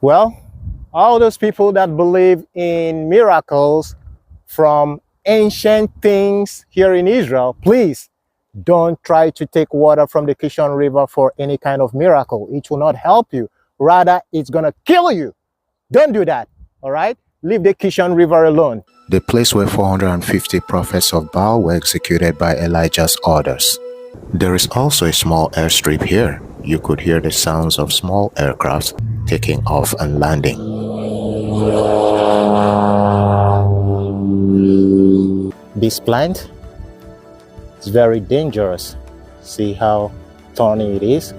Well, all those people that believe in miracles from ancient things here in Israel, please don't try to take water from the Kishon River for any kind of miracle. It will not help you. Rather, it's going to kill you. Don't do that, all right? Leave the Kishon River alone. The place where 450 prophets of Baal were executed by Elijah's orders. There is also a small airstrip here. You could hear the sounds of small aircrafts taking off and landing. This plant is very dangerous. See how thorny it is?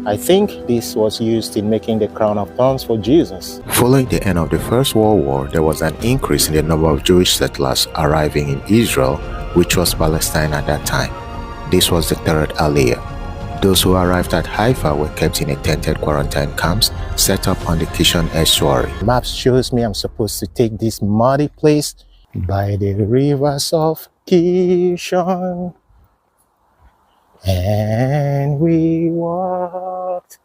I think this was used in making the crown of thorns for Jesus. Following the end of the First World War, there was an increase in the number of Jewish settlers arriving in Israel, which was Palestine at that time. This was the third Aliyah. Those who arrived at Haifa were kept in a tented quarantine camps set up on the Kishon estuary. Maps shows me I'm supposed to take this muddy place by the rivers of Kishon. And we walked.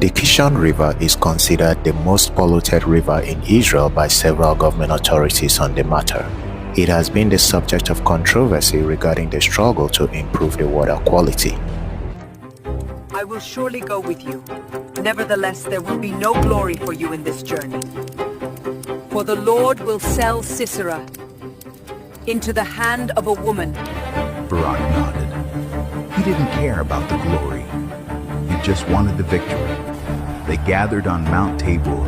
The Kishon River is considered the most polluted river in Israel by several government authorities on the matter. It has been the subject of controversy regarding the struggle to improve the water quality. I will surely go with you. Nevertheless, there will be no glory for you in this journey. For the Lord will sell Sisera into the hand of a woman. Barak nodded. He didn't care about the glory. He just wanted the victory. They gathered on Mount Tabor,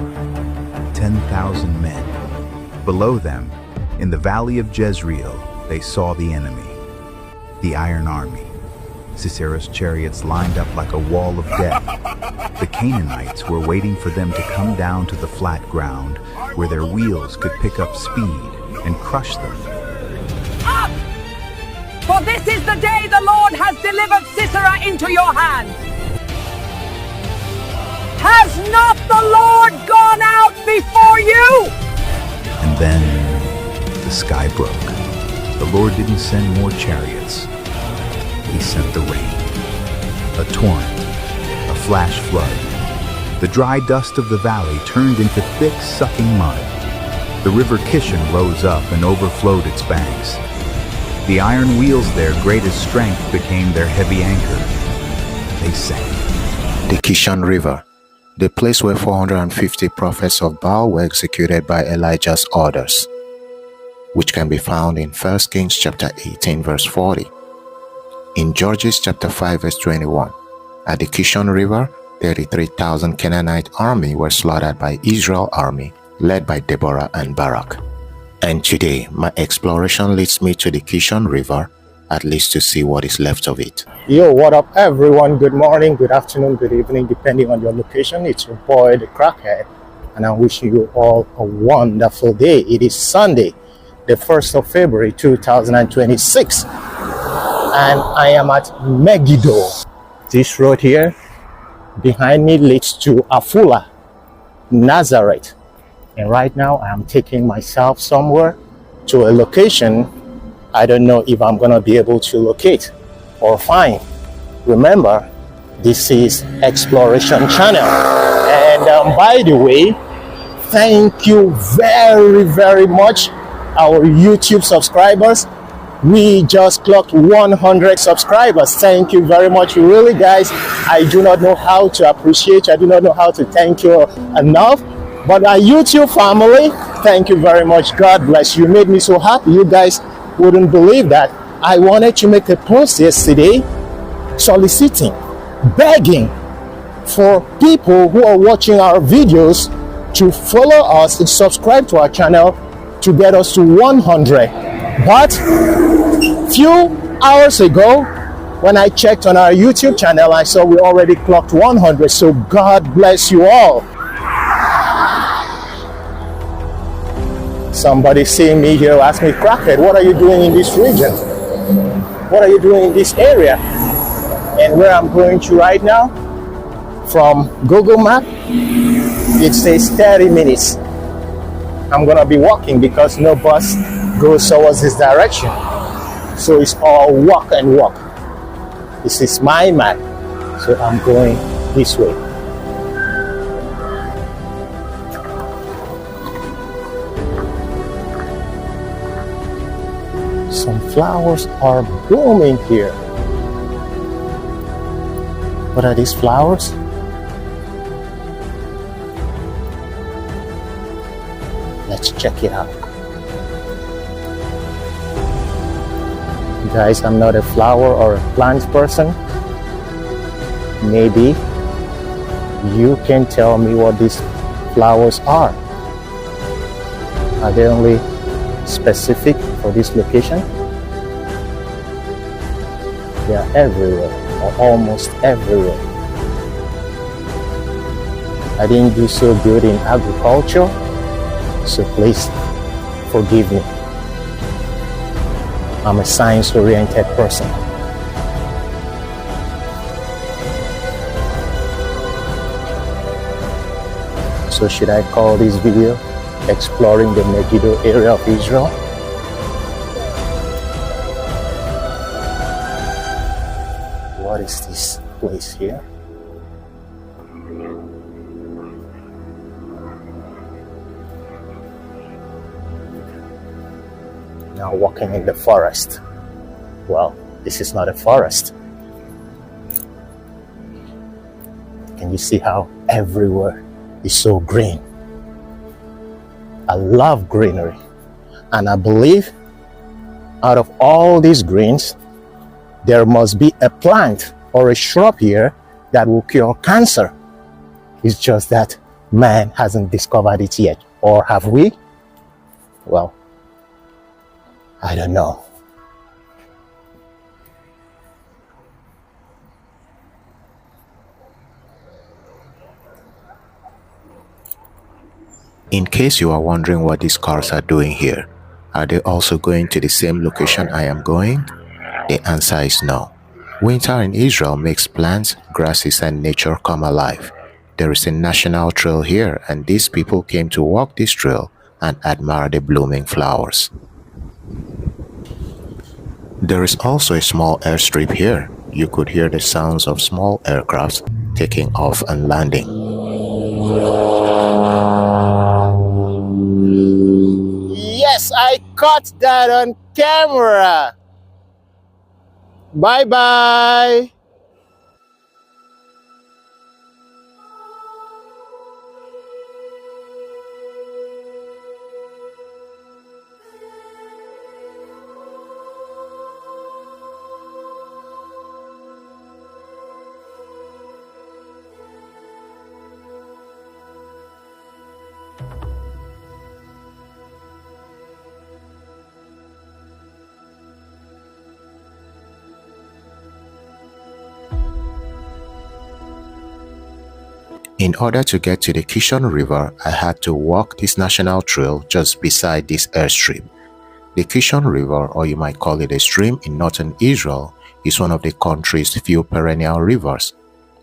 10,000 men. Below them, in the valley of Jezreel, they saw the enemy, the Iron Army. Sisera's chariots lined up like a wall of death. The Canaanites were waiting for them to come down to the flat ground where their wheels could pick up speed and crush them. Up! For this is the day the Lord has delivered Sisera into your hands. Has not the Lord gone out before you? And then the sky broke. The Lord didn't send more chariots. He sent the rain, a torrent, a flash flood. The dry dust of the valley turned into thick, sucking mud. The river Kishon rose up and overflowed its banks. The iron wheels, their greatest strength, became their heavy anchor. They sank. The Kishon River, the place where 450 prophets of Baal were executed by Elijah's orders, which can be found in 1 Kings chapter 18 verse 40. In Judges chapter 5 verse 21, at the Kishon River, 33,000 Canaanite army were slaughtered by Israel army led by Deborah and Barak. And today, my exploration leads me to the Kishon River, at least to see what is left of it. Yo, what up everyone? Good morning, good afternoon, good evening, depending on your location. It's your boy, the Crackhead, and I'm wishing you all a wonderful day. It is Sunday, the 1st of February, 2026. And I am at Megiddo. This road here behind me leads to Afula, Nazareth. And right now I am taking myself somewhere to a location I don't know if I'm gonna be able to locate or find. Remember, this is Exploration Channel. And by the way, thank you very much, our YouTube subscribers. We just clocked 100 subscribers. Thank you very much. Really, guys, I do not know how to appreciate you. I do not know how to thank you enough. But our YouTube family, thank you very much. God bless you. You made me so happy. You guys wouldn't believe that. I wanted to make a post yesterday soliciting, begging for people who are watching our videos to follow us and subscribe to our channel to get us to 100. But few hours ago, when I checked on our YouTube channel, I saw we already clocked 100. So God bless you all. Somebody seeing me here asked me, Crackhead, what are you doing in this region? What are you doing in this area? And where I'm going to right now, from Google Map, it says 30 minutes. I'm gonna be walking because no bus goes towards this direction. So it's all walk and walk. This is my map. So I'm going this way. Some flowers are blooming here. What are these flowers? Let's check it out. Guys, I'm not a flower or a plant person. Maybe you can tell me what these flowers are. Are they only specific for this location? They are everywhere, or almost everywhere. I didn't do so good in agriculture, so please forgive me. I'm a science-oriented person. So should I call this video Exploring the Megiddo area of Israel? What is this place here? Now walking in the forest. Well, this is not a forest. Can you see how everywhere is so green? I love greenery, and I believe out of all these greens, there must be a plant or a shrub here that will cure cancer. It's just that man hasn't discovered it yet. Or have we? Well, I don't know. In case you are wondering what these cars are doing here, are they also going to the same location I am going? The answer is no. Winter in Israel makes plants, grasses, and nature come alive. There is a national trail here, and these people came to walk this trail and admire the blooming flowers. There is also a small airstrip here. You could hear the sounds of small aircrafts taking off and landing. Yes, I caught that on camera. Bye bye. In order to get to the Kishon River, I had to walk this national trail just beside this airstrip. The Kishon River, or you might call it a stream in northern Israel, is one of the country's few perennial rivers.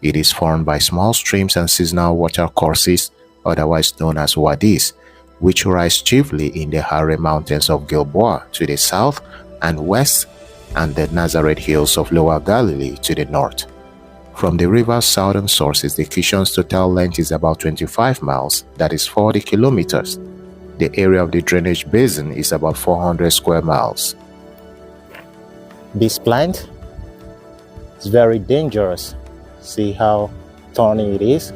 It is formed by small streams and seasonal watercourses, otherwise known as wadis, which rise chiefly in the Hare Mountains of Gilboa to the south and west, and the Nazareth Hills of Lower Galilee to the north. From the river's southern sources, the Kishon's total length is about 25 miles, that is 40 kilometers. The area of the drainage basin is about 400 square miles. This plant is very dangerous. See how thorny it is?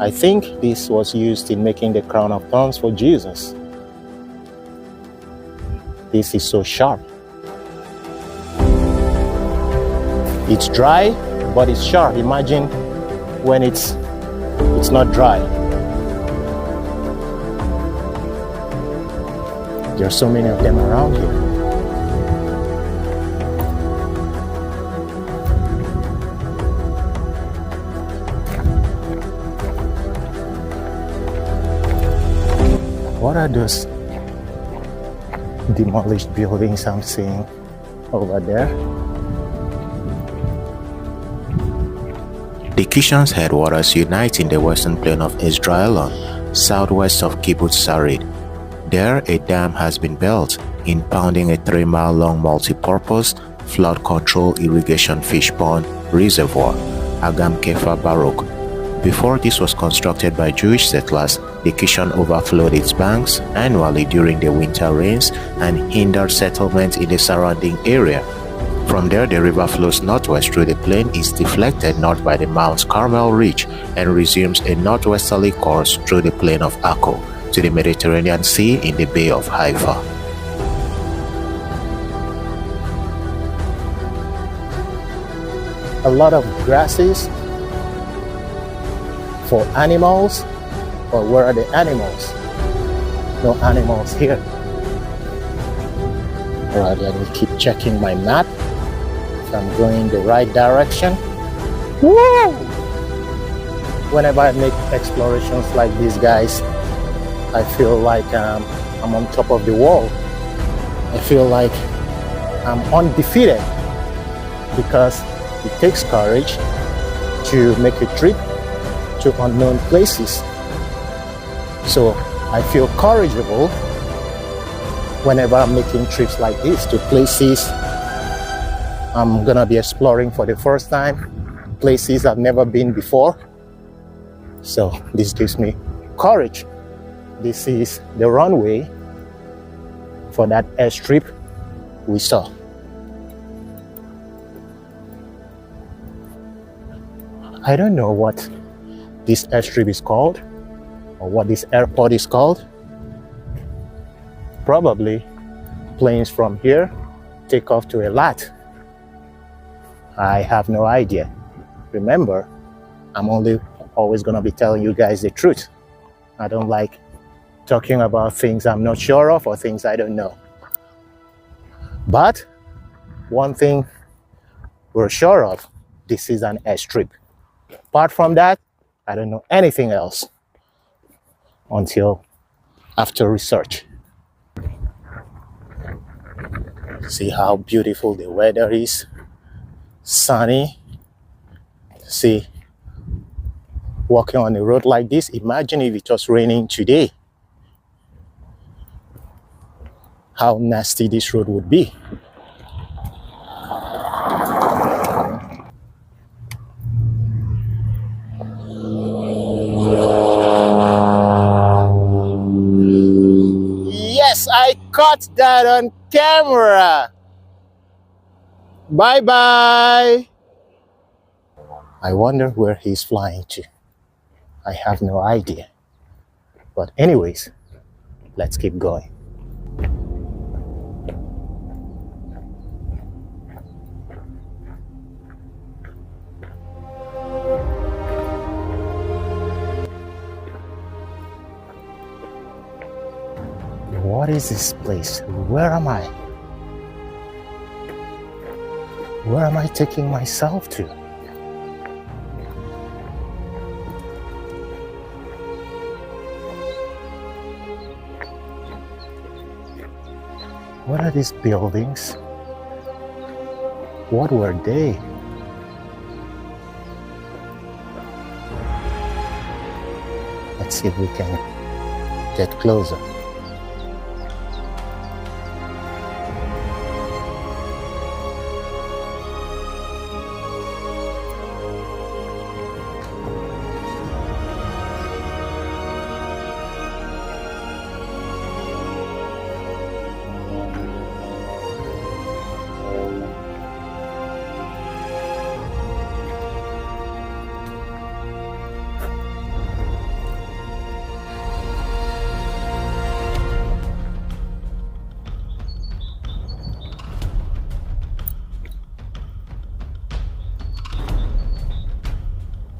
I think this was used in making the crown of thorns for Jesus. This is so sharp. It's dry, but it's sharp. Imagine when it's not dry. There are so many of them around here. What are those demolished buildings I'm seeing over there? The Kishon's headwaters unite in the western plain of Esdraelon, southwest of Kibbutz Sarid. There, a dam has been built, impounding a 3-mile-long multi-purpose, flood-control irrigation fish pond reservoir, Agam Kefa Baruch, Before this was constructed by Jewish settlers, the Kishon overflowed its banks annually during the winter rains and hindered settlement in the surrounding area. From there, the river flows northwest through the plain, is deflected north by the Mount Carmel Ridge, and resumes a northwesterly course through the plain of Akko to the Mediterranean Sea in the Bay of Haifa. A lot of grasses for animals, but where are the animals? No animals here. Alright, let me keep checking my map if I'm going the right direction. Woo! Whenever I make explorations like these, guys, I feel like I'm on top of the world. I feel like I'm undefeated because it takes courage to make a trip to unknown places. So I feel courageable whenever I'm making trips like this to places I'm gonna be exploring for the first time, places I've never been before. So this gives me courage. This is the runway for that airstrip we saw. I don't know what this airstrip is called or what this airport is called. Probably planes from here take off to Eilat. I have no idea. Remember, I'm always gonna be telling you guys the truth. I don't like talking about things I'm not sure of or things I don't know. But one thing we're sure of, this is an airstrip. Apart from that, I don't know anything else until after research. See how beautiful the weather is. Sunny. See, walking on the road like this, imagine if it was raining today. How nasty this road would be. Yes, I caught that on camera. Bye bye. I wonder where he's flying to. I have no idea. But anyways, let's keep going. What is this place? Where am I? Where am I taking myself to? What are these buildings? What were they? Let's see if we can get closer.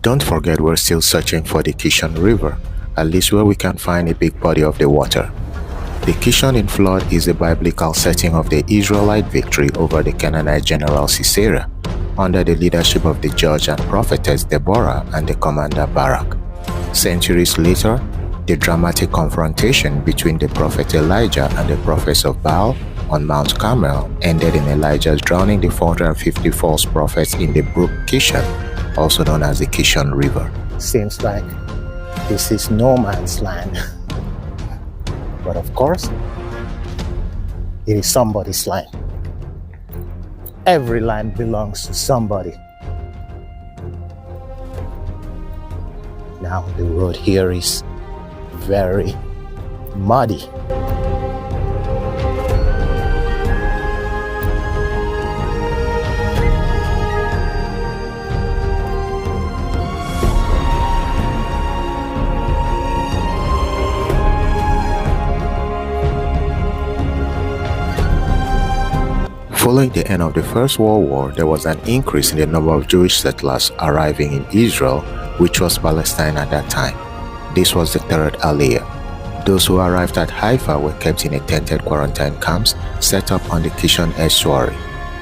Don't forget, we're still searching for the Kishon River, at least where we can find a big body of the water. The Kishon in flood is a biblical setting of the Israelite victory over the Canaanite general Sisera, under the leadership of the judge and prophetess Deborah and the commander Barak. Centuries later, the dramatic confrontation between the prophet Elijah and the prophets of Baal on Mount Carmel ended in Elijah's drowning the 450 false prophets in the brook Kishon, also known as the Kishon River. Seems like this is no man's land. But of course, it is somebody's land. Every land belongs to somebody. Now the road here is very muddy. Following the end of the First World War, there was an increase in the number of Jewish settlers arriving in Israel, which was Palestine at that time. This was the third Aliyah. Those who arrived at Haifa were kept in a tented quarantine camps set up on the Kishon estuary.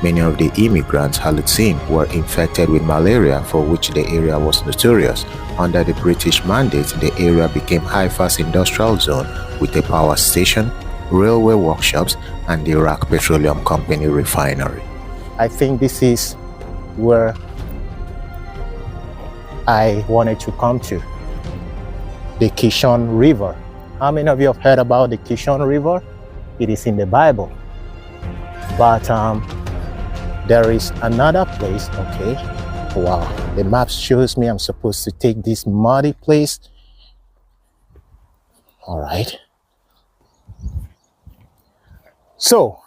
Many of the immigrants, Halutzim, were infected with malaria, for which the area was notorious. Under the British mandate, the area became Haifa's industrial zone with a power station, railway workshops, and the Iraq Petroleum Company refinery. I think this is where I wanted to come to, the Kishon River. How many of you have heard about the Kishon River? It is in the Bible. But there is another place, okay? Wow, the map shows me I'm supposed to take this muddy place. All right. So,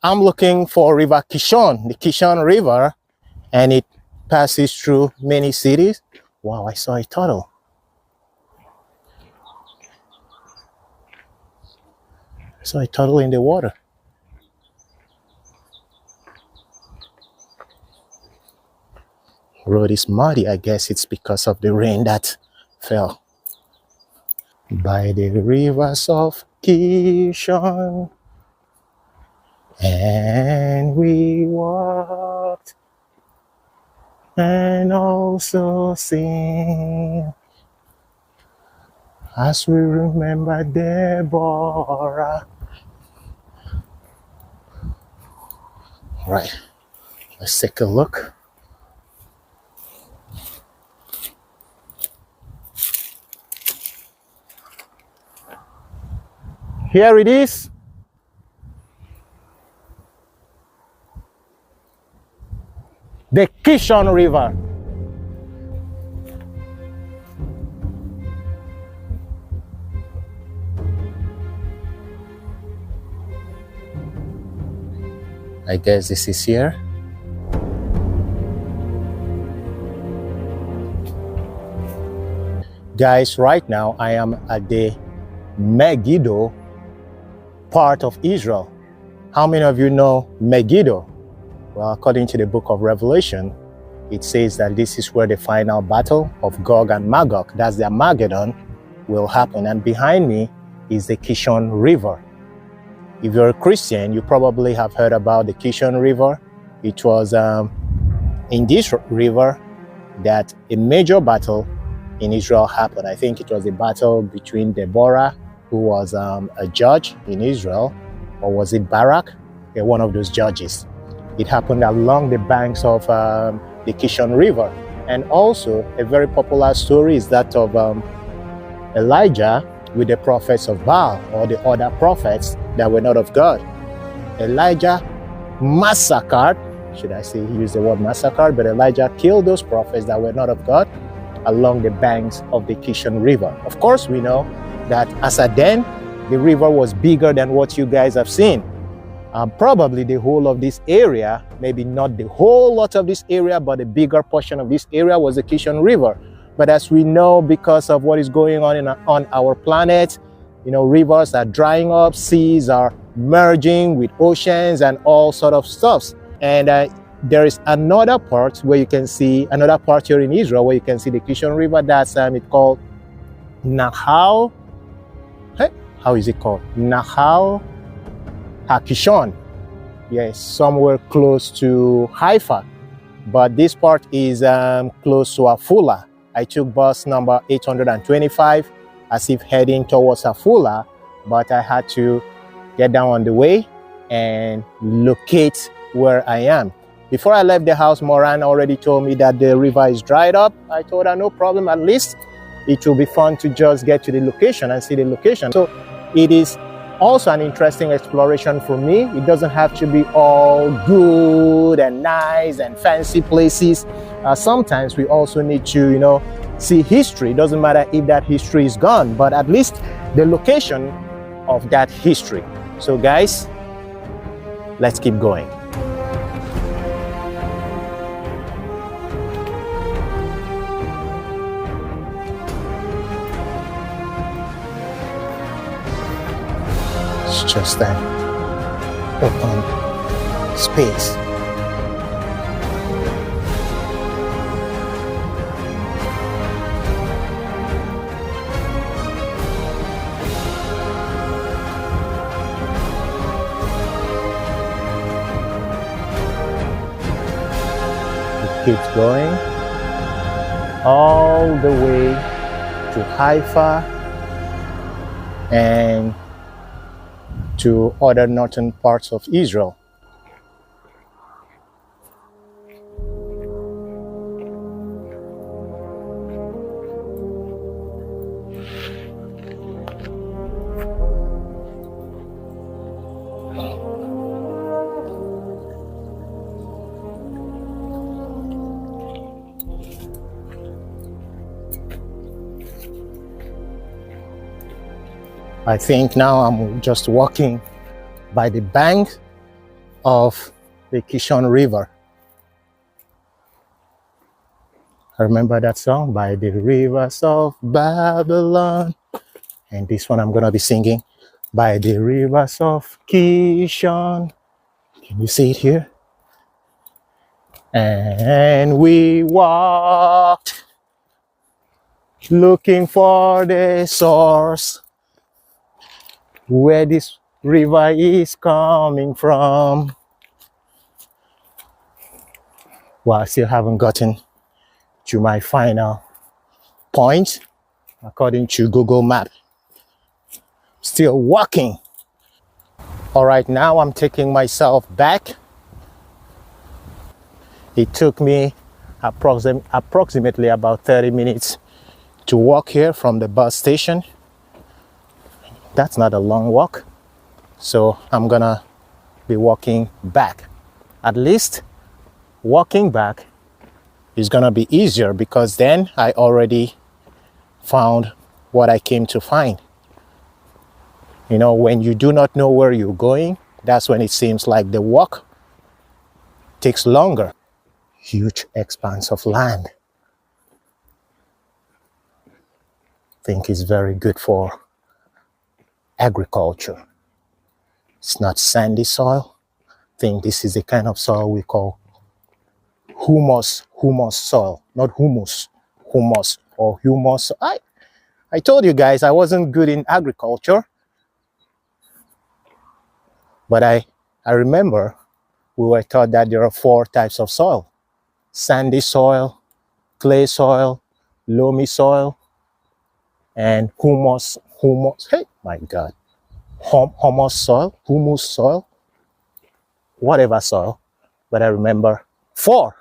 I'm looking for River Kishon, the Kishon River, and it passes through many cities. Wow, I saw a turtle. I saw a turtle in the water. Road is muddy. I guess it's because of the rain that fell. By the rivers of Kishon, and we walked and also sing as we remember Deborah. Right, let's take a look. Here it is. The Kishon River. I guess this is here. Guys, right now I am at the Megiddo part of Israel. How many of you know Megiddo? Well, according to the book of Revelation, it says that this is where the final battle of Gog and Magog, that's the Armageddon, will happen. And behind me is the Kishon River. If you're a Christian, you probably have heard about the Kishon River. It was in this river that a major battle in Israel happened. I think it was a battle between Deborah, who was a judge in Israel, or was it Barak? Yeah, one of those judges. It happened along the banks of the Kishon River. And also, a very popular story is that of Elijah with the prophets of Baal, or the other prophets that were not of God. Elijah massacred, should I say use the word massacred, but Elijah killed those prophets that were not of God along the banks of the Kishon River. Of course, we know that as at then, the river was bigger than what you guys have seen. Probably the whole of this area, maybe not the whole lot of this area, but a bigger portion of this area was the Kishon River. But as we know, because of what is going on on our planet, you know, rivers are drying up, seas are merging with oceans and all sort of stuffs. And there is another part where you can see, another part here in Israel where you can see the Kishon River. That's it's called Nahal. Hey, how is it called? Nahal HaKishon. Yes, somewhere close to Haifa. But this part is close to Afula. I took bus number 825 as if heading towards Afula, but I had to get down on the way and locate where I am. Before I left the house, Moran already told me that the river is dried up. I told her no problem, at least it will be fun to just get to the location and see the location. So it is also an interesting exploration for me. It doesn't have to be all good and nice and fancy places. Sometimes we also need to, you know, see history. Doesn't matter if that history is gone, but at least the location of that history. So guys, let's keep going. It's just an open space. Keeps going all the way to Haifa and to other northern parts of Israel. I think now I'm just walking by the bank of the Kishon River. I remember that song, By the Rivers of Babylon. And this one I'm going to be singing, By the Rivers of Kishon. Can you see it here? And we walked looking for the source, where this river is coming from. Well, I still haven't gotten to my final point according to Google Map. Still walking. All right, now I'm taking myself back. It took me approximately about 30 minutes to walk here from the bus station. That's not a long walk, so I'm gonna be walking back. At least walking back is gonna be easier because then I already found what I came to find. You know, when you do not know where you're going, that's when it seems like the walk takes longer. Huge expanse of land. I think it's very good for agriculture. It's not sandy soil. I think this is the kind of soil we call humus soil, not humus, humus or humus. I told you guys I wasn't good in agriculture, but I remember we were taught that there are 4 types of soil: sandy soil, clay soil, loamy soil, and humus. Hey, my God. Humus soil, whatever soil, but I remember 4.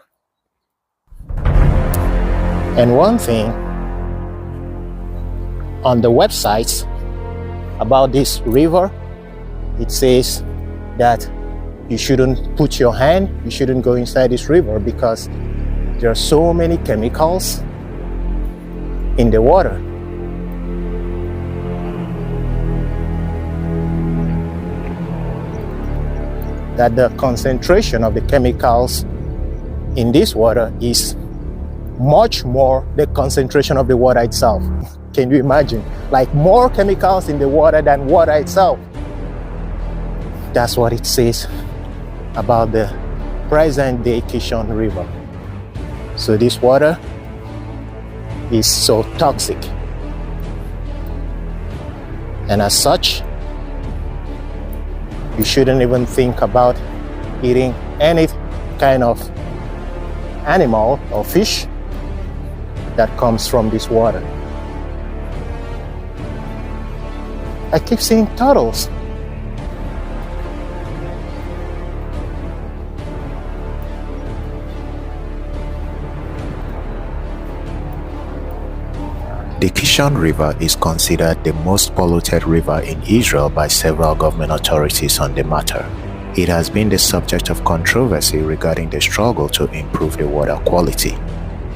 And one thing on the websites about this river, it says that you shouldn't put your hand, you shouldn't go inside this river because there are so many chemicals in the water. That the concentration of the chemicals in this water is much more the concentration of the water itself. Can you imagine? Like more chemicals in the water than water itself. That's what it says about the present day Kishon River. So this water is so toxic. And as such, you shouldn't even think about eating any kind of animal or fish that comes from this water. I keep seeing turtles. The Kishon River is considered the most polluted river in Israel by several government authorities on the matter. It has been the subject of controversy regarding the struggle to improve the water quality.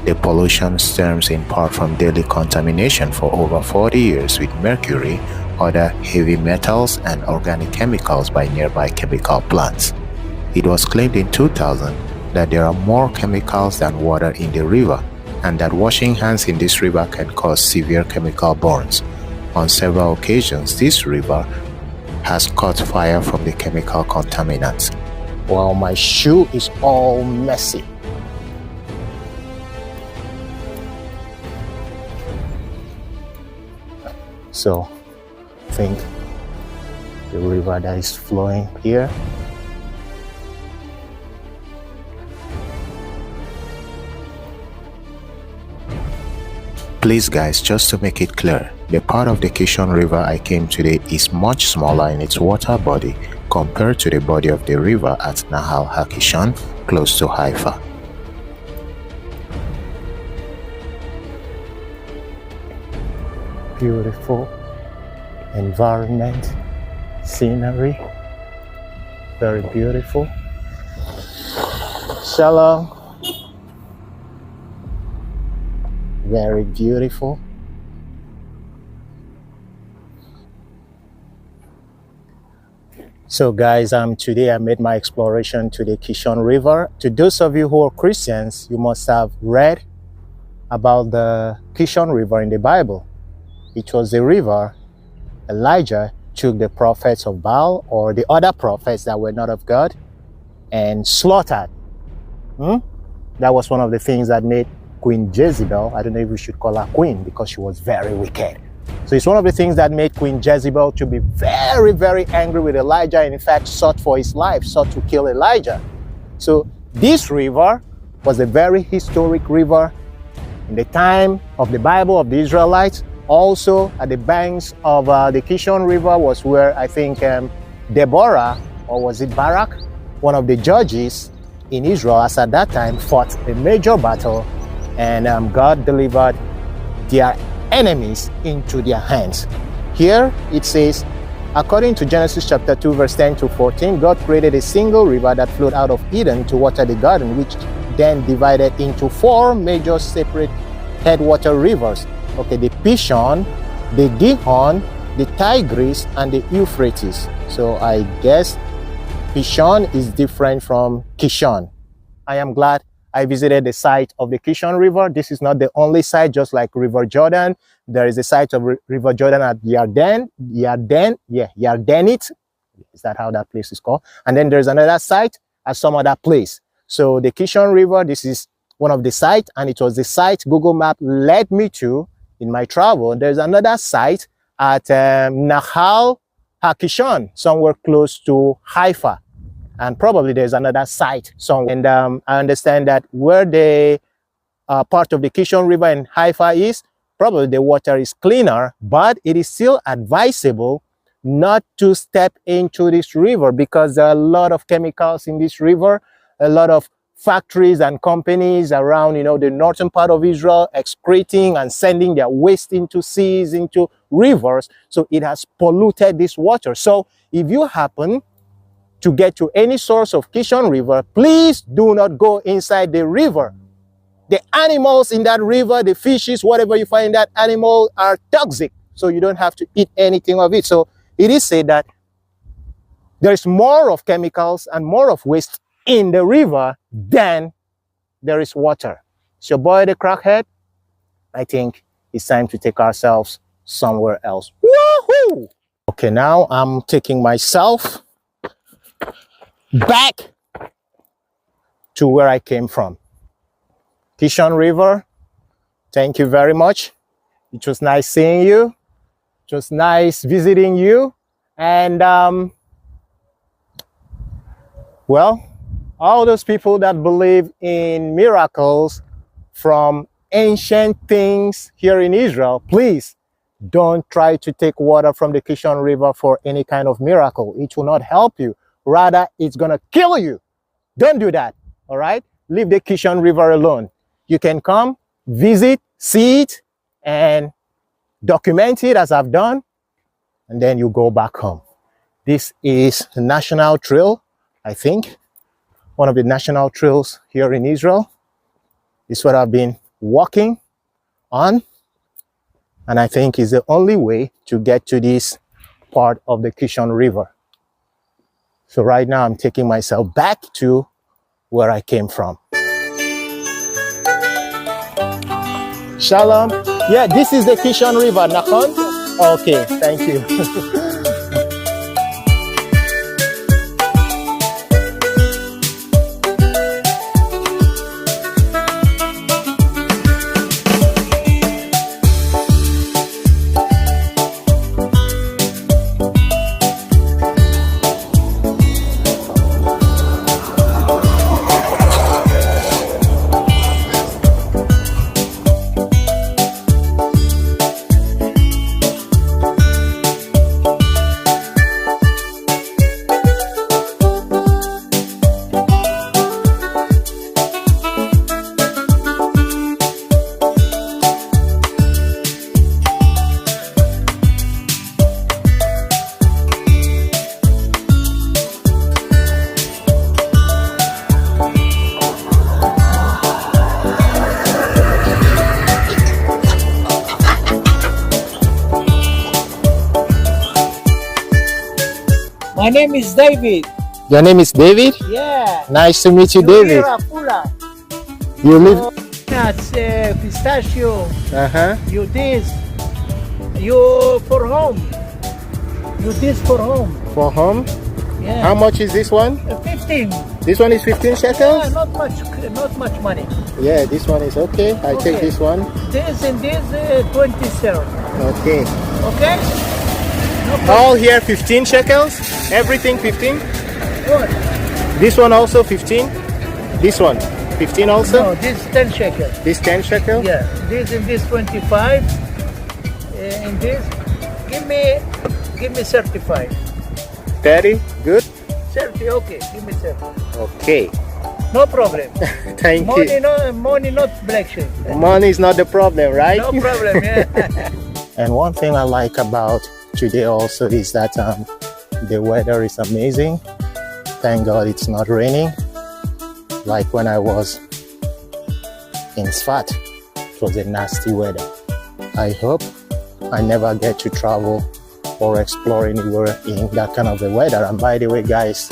The pollution stems in part from daily contamination for over 40 years with mercury, other heavy metals, and organic chemicals by nearby chemical plants. It was claimed in 2000 that there are more chemicals than water in the river, and that washing hands in this river can cause severe chemical burns. On several occasions, this river has caught fire from the chemical contaminants. Well, my shoe is all messy. So, I think the river that is flowing here. Please guys, just to make it clear, the part of the Kishon River I came today is much smaller in its water body compared to the body of the river at Nahal HaKishon, close to Haifa. Beautiful environment, scenery, very beautiful. Shalom. Very beautiful. So guys, today I made my exploration to the Kishon River. To those of you who are Christians, you must have read about the Kishon River in the Bible. It was the river Elijah took the prophets of Baal, or the other prophets that were not of God, and slaughtered. That was one of the things that made Queen Jezebel, I don't know if we should call her queen, because she was very wicked. So it's one of the things that made Queen Jezebel to be very, very angry with Elijah, and in fact sought for his life, sought to kill Elijah. So this river was a very historic river in the time of the Bible of the Israelites. Also at the banks of the Kishon River was where I think Deborah, or was it Barak, one of the judges in Israel as at that time, fought a major battle, and God delivered their enemies into their hands. Here it says, according to Genesis chapter 2 verse 10 to 14, God created a single river that flowed out of Eden to water the garden, which then divided into 4 major separate headwater rivers. Okay, the Pishon, the Gihon, the Tigris, and the Euphrates. So I guess Pishon is different from Kishon. I am glad I visited the site of the Kishon River. This is not the only site, just like River Jordan. There is a site of River Jordan at Yardenit. Is that how that place is called? And then there's another site at some other place. So the Kishon River, this is one of the sites, and it was the site Google Map led me to in my travel. There's another site at Nahal HaKishon, somewhere close to Haifa. And probably there's another site somewhere. And I understand that where the part of the Kishon River in Haifa is, probably the water is cleaner, but it is still advisable not to step into this river because there are a lot of chemicals in this river, a lot of factories and companies around, the northern part of Israel excreting and sending their waste into seas, into rivers. So it has polluted this water. So if you happen to get to any source of Kishon River, please do not go inside the river. The animals in that river, the fishes, whatever you find in that animal are toxic. So you don't have to eat anything of it. So it is said that there is more of chemicals and more of waste in the river than there is water. It's your boy, the Crackhead. I think it's time to take ourselves somewhere else. Woohoo! Okay, now I'm taking myself back to where I came from. Kishon River, thank you very much. It was nice seeing you. It was nice visiting you. And, well, all those people that believe in miracles from ancient things here in Israel, please don't try to take water from the Kishon River for any kind of miracle. It will not help you. Rather, it's going to kill you. Don't do that, all right? Leave the Kishon River alone. You can come, visit, see it, and document it as I've done, and then you go back home. This is the national trail, I think. One of the national trails here in Israel. This is what I've been walking on, and I think it's the only way to get to this part of the Kishon River. So right now I'm taking myself back to where I came from. Shalom. Yeah, this is the Kishon River, Nakon? Okay, thank you. My name is David. Your name is David? Yeah. Nice to meet you, David. You live... Nuts, pistachio. Uh-huh. You this. You for home. You this for home. For home? Yeah. How much is this one? 15. This one is 15 shekels? Yeah, not much money. Yeah, this one is okay. I take this one. This and this 20 sir. Okay. Okay? No problem. All here 15 shekels? Everything 15? Good. This one also 15? This one 15 also? No, this 10 shekel. This 10 shekel? Yeah. This and this 25. And this, give me 35. 30? Good? 30, okay. Give me 30. Okay. No problem. Thank Money, you. no, money, not black sheep. Money is not the problem, right? No problem, yeah. And one thing I like about today also is that the weather is amazing. Thank God it's not raining. Like when I was in Sfat, it was a nasty weather. I hope I never get to travel or explore anywhere in that kind of a weather. And by the way, guys,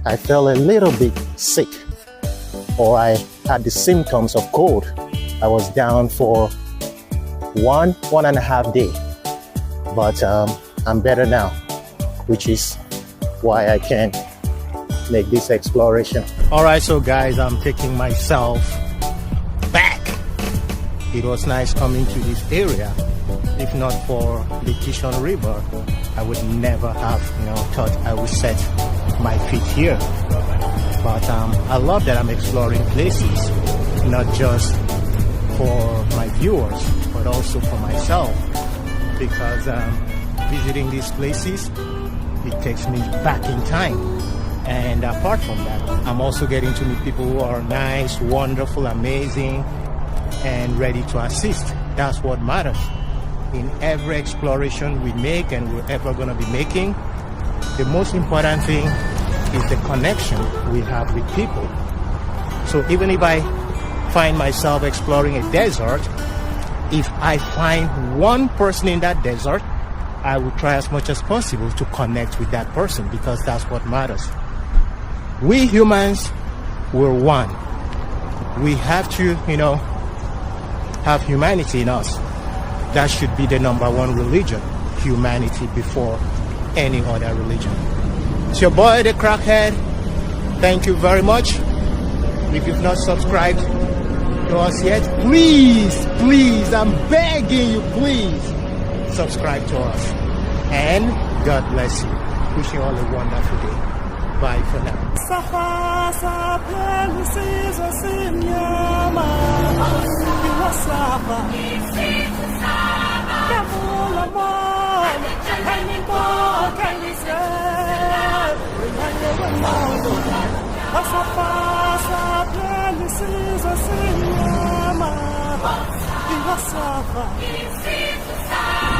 I felt a little bit sick, or I had the symptoms of cold. I was down for one and a half day, but I'm better now, which is why I can make this exploration. All right, so guys, I'm taking myself back. It was nice coming to this area. If not for the Kishon River, I would never have, thought I would set my feet here. But I love that I'm exploring places, not just for my viewers, but also for myself, because visiting these places, it takes me back in time. And apart from that, I'm also getting to meet people who are nice, wonderful, amazing, and ready to assist. That's what matters. In every exploration we make and we're ever going to be making, the most important thing is the connection we have with people. So even if I find myself exploring a desert, if I find one person in that desert, I will try as much as possible to connect with that person, because that's what matters. We humans, we're one. We have to, have humanity in us. That should be the number one religion, humanity before any other religion. It's your boy, the Crackhead. Thank you very much. If you've not subscribed to us yet, please, I'm begging you, please subscribe to us. And God bless you. Wishing you all a wonderful day. Bye for now.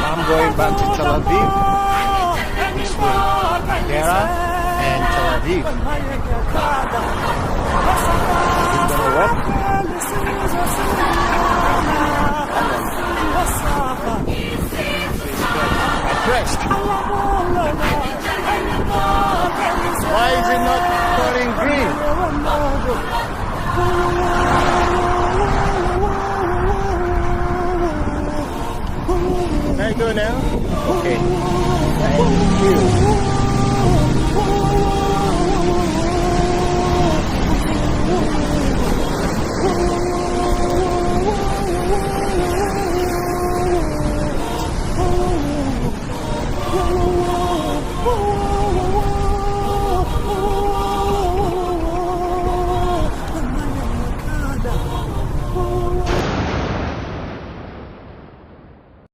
I'm going back to Tel Aviv. This way, Hadera and Tel Aviv. Is it gonna work? Pressed. Why is it not turning green? Can I go now? Okay. Thank you.